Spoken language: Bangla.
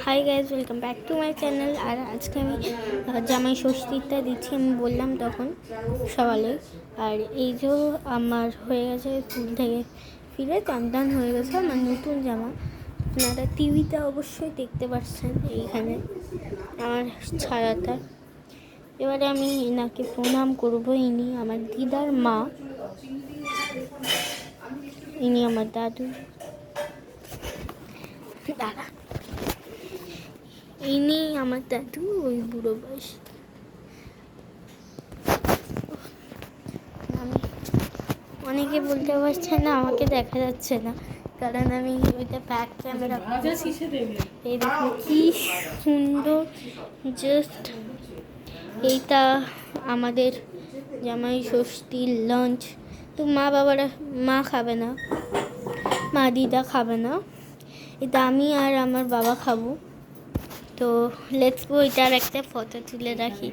High guys, welcome back to my channel. আর আজকে আমি জামাই ষষ্ঠীটা দিচ্ছি, আমি বললাম তখন সকালে। আর এই যে আমার হয়ে গেছে স্কুল থেকে ফিরে টান হয়ে গেছে আমার নতুন জামা। আপনারা টিভিতে অবশ্যই দেখতে পাচ্ছেন এইখানে আমার ছায়াটা। এবারে আমি এনাকে প্রণাম করবো। ইনি আমার দিদার মা, ইনি আমার দাদু, দাদা ইনি আমার দাদু, ওই বুড়ো বয়স। আমি অনেকে বলতে পারছে না, আমাকে দেখা যাচ্ছে না কারণ আমি ওইটা ব্যাক ক্যামেরা। এই দেখুন কি সুন্দর, জাস্ট এইটা আমাদের জামাই ষষ্ঠীর লাঞ্চ। তো মা খাবে না, মা দিদা খাবে না, এটা আমি আর আমার বাবা খাবো। তো লেটস গো, এটার একটা ফটো তুলে রাখি।